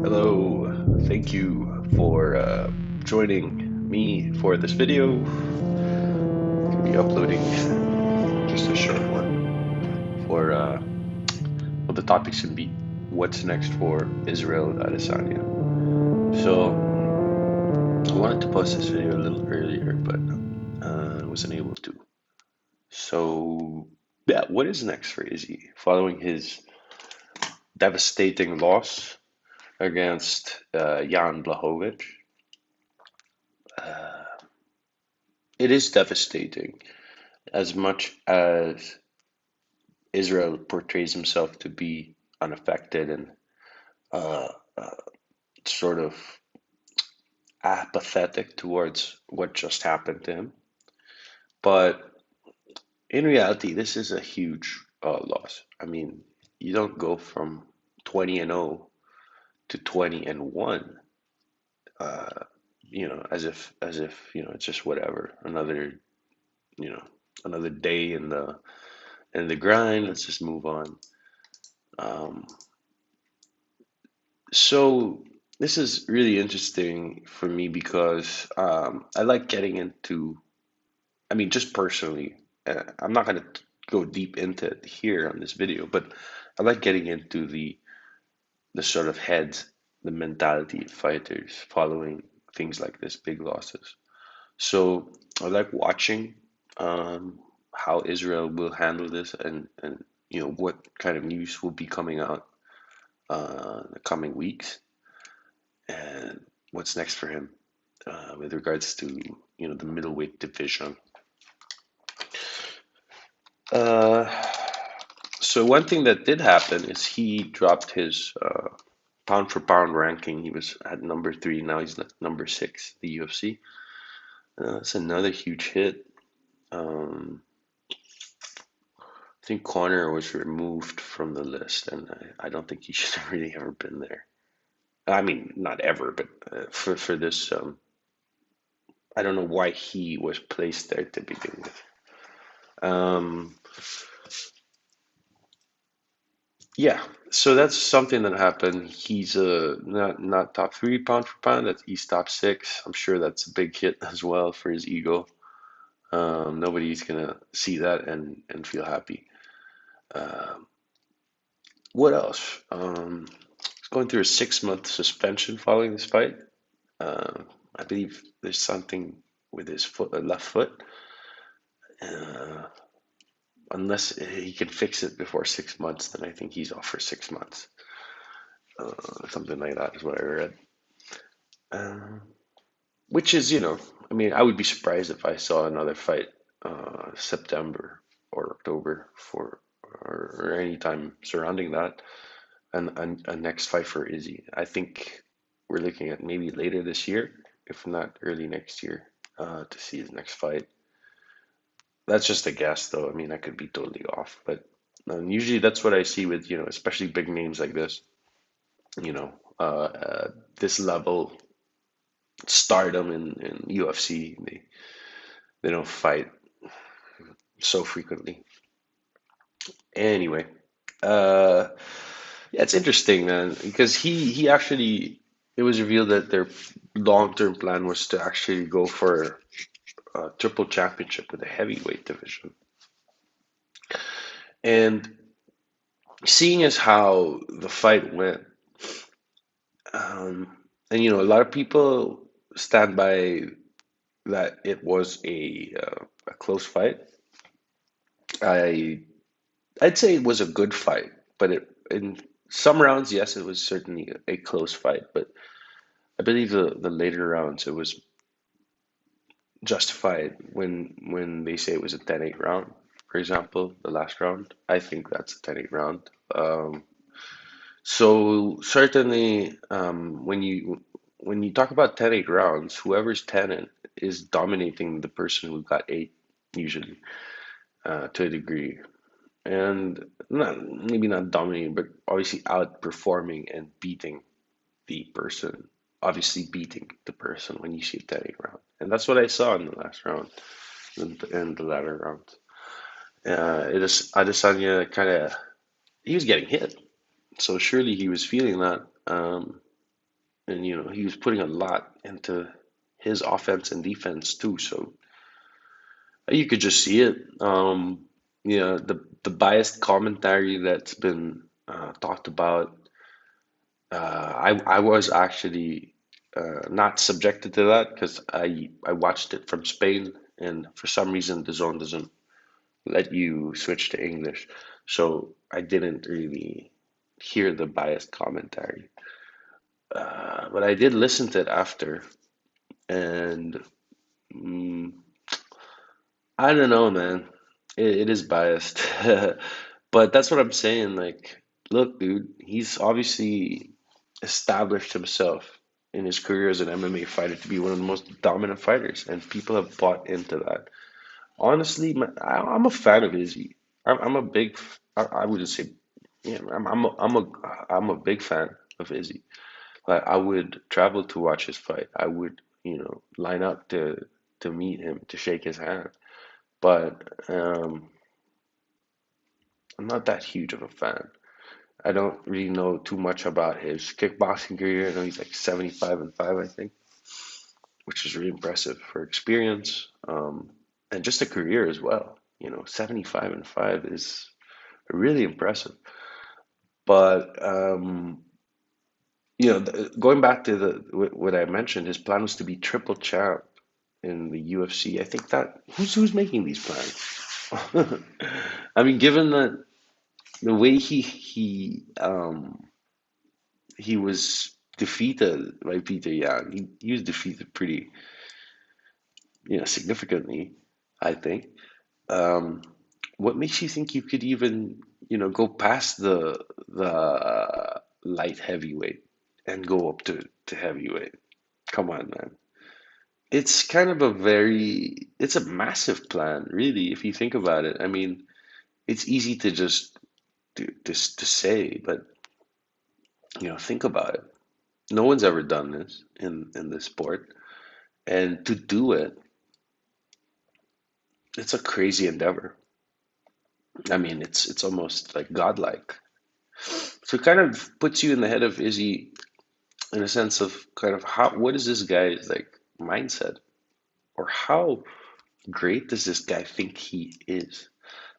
Hello, thank you for joining me for this video. I'll be uploading just a short one for the topic should be what's next for Israel Adesanya. So I wanted to post this video a little earlier, but I wasn't able to. So yeah, what is next for Izzy following his devastating loss against Jan Blachowicz? Uh, it is devastating as much as Israel portrays himself to be unaffected and uh, uh, sort of apathetic towards what just happened to him. But in reality, this is a huge loss. I mean, you don't go from 20 and 0 to 20 and 1, uh, as if it's just whatever, you know, another day in the grind. Let's just move on. Um, So this is really interesting for me because I like getting into, I mean, just personally, I'm not going to go deep into it here on this video, but I like getting into the sort of heads, the mentality of fighters following things like this, big losses. So I like watching how Israel will handle this and what kind of news will be coming out in the coming weeks and what's next for him with regards to the middleweight division. Uh, so one thing that did happen is he dropped his pound for pound ranking. He was at number three. Now he's at number six. The UFC. That's another huge hit. Um, I think Conor was removed from the list, and I don't think he should have really ever been there. I mean, not ever, but for this, I don't know why he was placed there to begin with. Um, yeah, so that's something that happened. He's not top three pound for pound. That he's top six. I'm sure that's a big hit as well for his ego. Nobody's gonna see that and feel happy. Um, what else? He's going through a 6 month suspension following this fight. I believe there's something with his foot, left foot. Uh, Unless he can fix it before 6 months, then I think he's off for 6 months. Something like that is what I read. Um, which is, I mean, I would be surprised if I saw another fight September or October or any time surrounding that, and a next fight for Izzy. I think we're looking at maybe later this year, if not early next year, to see his next fight. That's just a guess, though. I mean, I could be totally off, but usually that's what I see with, especially big names like this, you know, this level stardom in UFC. They don't fight so frequently. Anyway, uh, yeah, it's interesting, man, because he actually it was revealed that their long-term plan was to actually go for a triple championship with the heavyweight division. And seeing as how the fight went, and a lot of people stand by that it was a close fight. I I'd say it was a good fight, but in some rounds, yes, it was certainly a close fight. But I believe the later rounds it was justified when they say it was a 10-8 round. For example, the last round, I think that's a 10-8 round. So certainly, when you talk about 10-8 rounds, whoever's 10 is dominating the person who got eight, usually, to a degree. And not maybe not dominating, but obviously outperforming and beating the person. Obviously beating the person when you see a 10-8 round. And that's what I saw in the last round, in the latter round. It is Adesanya kind of he was getting hit, so surely he was feeling that. and he was putting a lot into his offense and defense too. So you could just see it. The biased commentary that's been talked about. I was actually not subjected to that because I watched it from Spain, and for some reason the zone doesn't let you switch to English, so I didn't really hear the biased commentary. But I did listen to it after, and mm, I don't know, man. It is biased, but that's what I'm saying. Like, look, dude, he's obviously established himself in his career as an MMA fighter to be one of the most dominant fighters, and people have bought into that. Honestly, I'm a fan of Izzy. I'm a big, I wouldn't say, yeah, I'm a big fan of Izzy. Like, I would travel to watch his fight. I would, line up to meet him, to shake his hand. But I'm not that huge of a fan. I don't really know too much about his kickboxing career. I know he's like 75-5, I think, which is really impressive for experience, and just a career as well. 75-5 is really impressive. But going back to what I mentioned, his plan was to be triple champ in the UFC. I think that who's making these plans? I mean, given that the way he was defeated by Peter Yan, he was defeated pretty significantly, I think. Um, what makes you think you could even, go past the light heavyweight and go up to heavyweight? Come on, man. It's kind of it's a massive plan, really, if you think about it. I mean, it's easy to just to say, but think about it. No one's ever done this in this sport, and to do it, it's a crazy endeavor. I mean, it's almost like godlike. So it kind of puts you in the head of Izzy in a sense of kind of what is this guy's like mindset, or how great does this guy think he is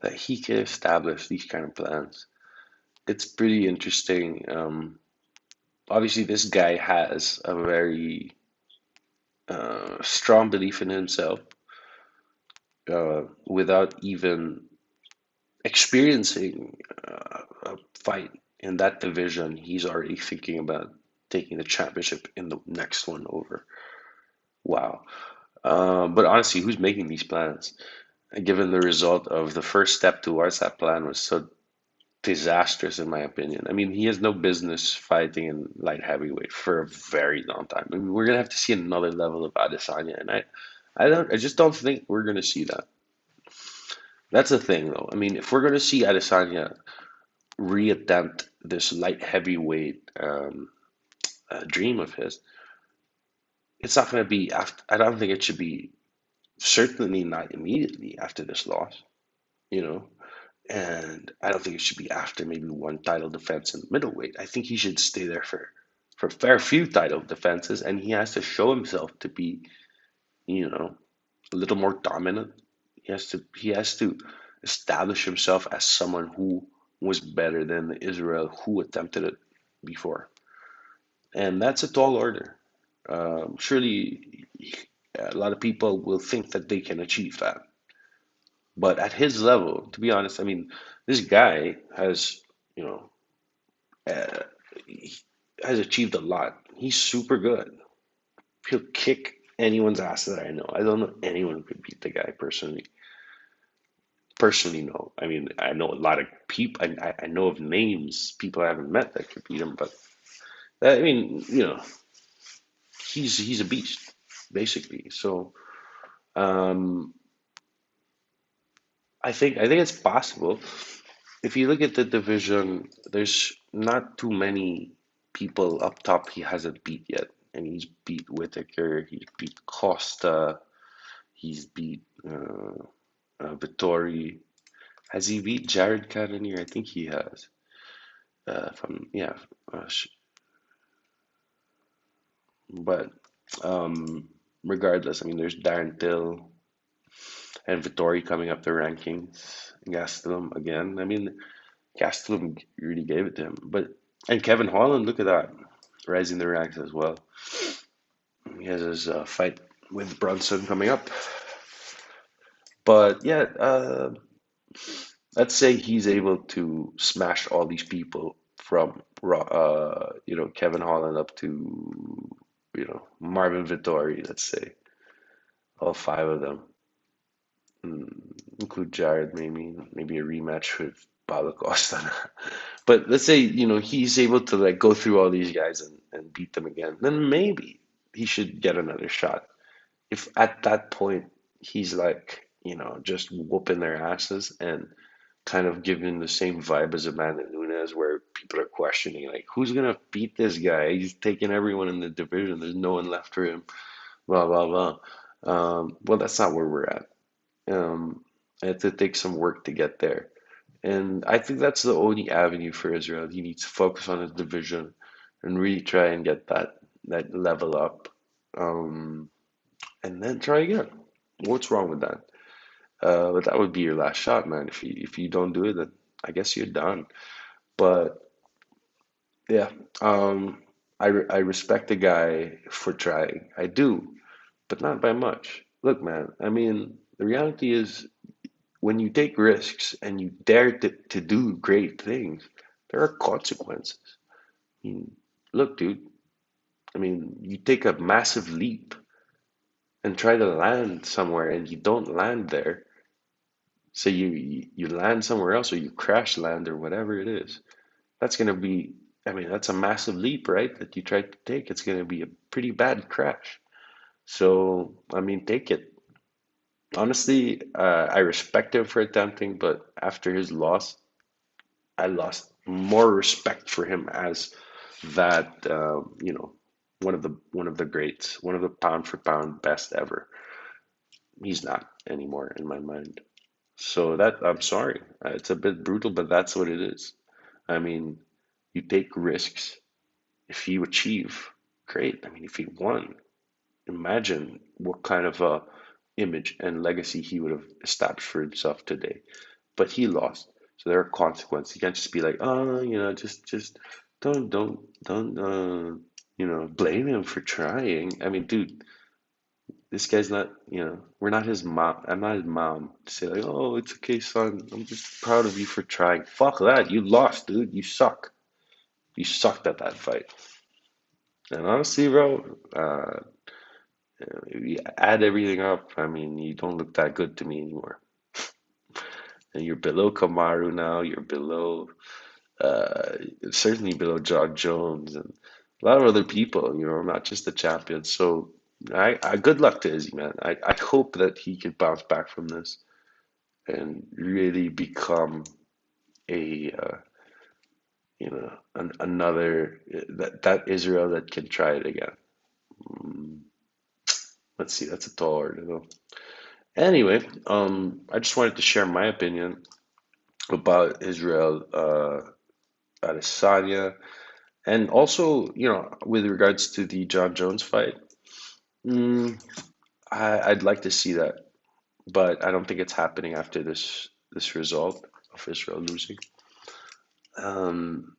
that he can establish these kind of plans? It's pretty interesting. Obviously, this guy has a very strong belief in himself without even experiencing a fight in that division. He's already thinking about taking the championship in the next one over. Wow. But honestly, who's making these plans? Given the result of the first step towards that plan was so disastrous, in my opinion. I mean, he has no business fighting in light heavyweight for a very long time. I mean, we're gonna have to see another level of Adesanya, and I just don't think we're gonna see that. That's the thing, though. I mean, if we're gonna see Adesanya reattempt this light heavyweight dream of his, it's not gonna be after. I don't think it should be. Certainly not immediately after this loss, you know. And I don't think it should be after maybe one title defense in middleweight. I think he should stay there for a fair few title defenses, and he has to show himself to be, you know, a little more dominant. He has to establish himself as someone who was better than Israel who attempted it before, and that's a tall order. Surely, a lot of people will think that they can achieve that, but at his level, to be honest, I mean, this guy has, you know, uh, he has achieved a lot. He's super good. He'll kick anyone's ass that I know. I don't know anyone who could beat the guy personally. Personally, no. I mean, I know a lot of people. I know of names, people I haven't met that could beat him. But I mean, he's a beast, basically. So um, I think it's possible. If you look at the division, there's not too many people up top he hasn't beat yet. And he's beat Whitaker, he's beat Costa, he's beat Vittori. Has he beat Jared Cannonier? I think he has. From yeah, But um, regardless, I mean, there's Darren Till and Vittori coming up the rankings. Gastelum again. I mean, Gastelum really gave it to him. But and Kevin Holland, look at that, rising the ranks as well. He has his fight with Brunson coming up. But yeah, let's say he's able to smash all these people from Kevin Holland up to Marvin Vittori. Let's say all five of them, include Jared, maybe a rematch with Paulo Costa. But let's say he's able to like go through all these guys and beat them again. Then maybe he should get another shot. If at that point he's like just whooping their asses and kind of giving the same vibe as Amanda Nunes, where people are questioning, like, who's gonna beat this guy? He's taking everyone in the division. There's no one left for him. Blah blah blah. Well, that's not where we're at. It to take some work to get there, and I think that's the only avenue for Israel. He needs to focus on his division and really try and get that level up, um, and then try again. What's wrong with that? But that would be your last shot, man. If you don't do it, then I guess you're done. But yeah, I respect the guy for trying. I do, but not by much. Look, man, I mean, the reality is when you take risks and you dare to do great things, there are consequences. I mean, look, dude, I mean, you take a massive leap and try to land somewhere and you don't land there. So you land somewhere else or you crash land or whatever it is. That's going to be, I mean, that's a massive leap, right? That you try to take. It's going to be a pretty bad crash. So, I mean, take it. Honestly, I respect him for attempting, but after his loss, I lost more respect for him as that, one of the greats, one of the pound for pound best ever. He's not anymore in my mind. So that I'm sorry, it's a bit brutal, but that's what it is. I mean, you take risks. If you achieve, great. I mean, if he won, imagine what kind of a image and legacy he would have established for himself today. But he lost, so there are consequences. You can't just be like, oh, just don't blame him for trying. I mean, dude, this guy's not, we're not his mom. I'm not his mom to say like, oh, it's okay, son. I'm just proud of you for trying. Fuck that. You lost, dude. You suck. You sucked at that fight. And honestly, bro, if you add everything up, I mean, you don't look that good to me anymore. And you're below Kamaru now. You're below, uh, certainly below John Jones and a lot of other people. Not just the champions. So, good luck to Izzy, man. I hope that he can bounce back from this and really become a, another that Israel that can try it again. Mm, let's see. That's a tall order, though. Anyway, I just wanted to share my opinion about Israel Adesanya, and also, with regards to the John Jones fight. Mm, I'd like to see that, but I don't think it's happening after this result of Israel losing. Um,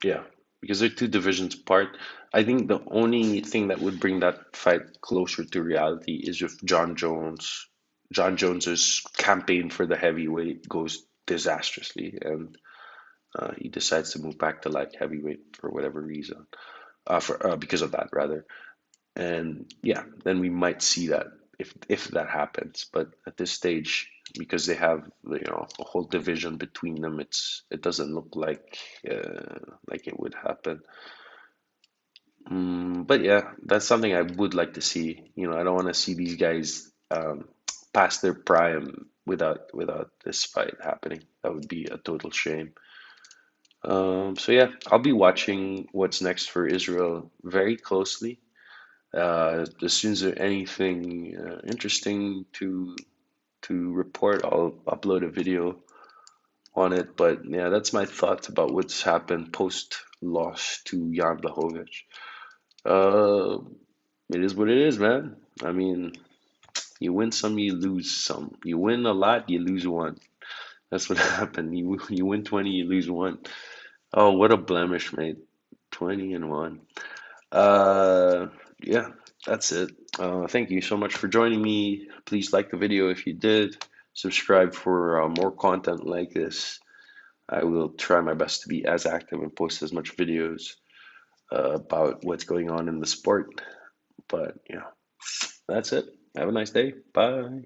yeah, because they're two divisions apart. I think the only thing that would bring that fight closer to reality is if John Jones's campaign for the heavyweight goes disastrously and he decides to move back to light heavyweight for whatever reason, for because of that rather. And yeah, then we might see that if that happens. But at this stage, because they have a whole division between them, it doesn't look like it would happen. But yeah, that's something I would like to see. I don't want to see these guys past their prime without this fight happening. That would be a total shame. So yeah, I'll be watching what's next for Israel very closely. As soon as there's anything interesting to report, I'll upload a video on it. But yeah, that's my thoughts about what's happened post loss to Jan Blachowicz. Uh, It is what it is, man. I mean, you win some, you lose some. You win a lot, you lose one. That's what happened. You win 20, you lose one. Oh, what a blemish, mate. 20 and 1. Uh, yeah, that's it. Thank you so much for joining me. Please like the video if you did. Subscribe for more content like this. I will try my best to be as active and post as much videos about what's going on in the sport. But yeah, that's it. Have a nice day. Bye.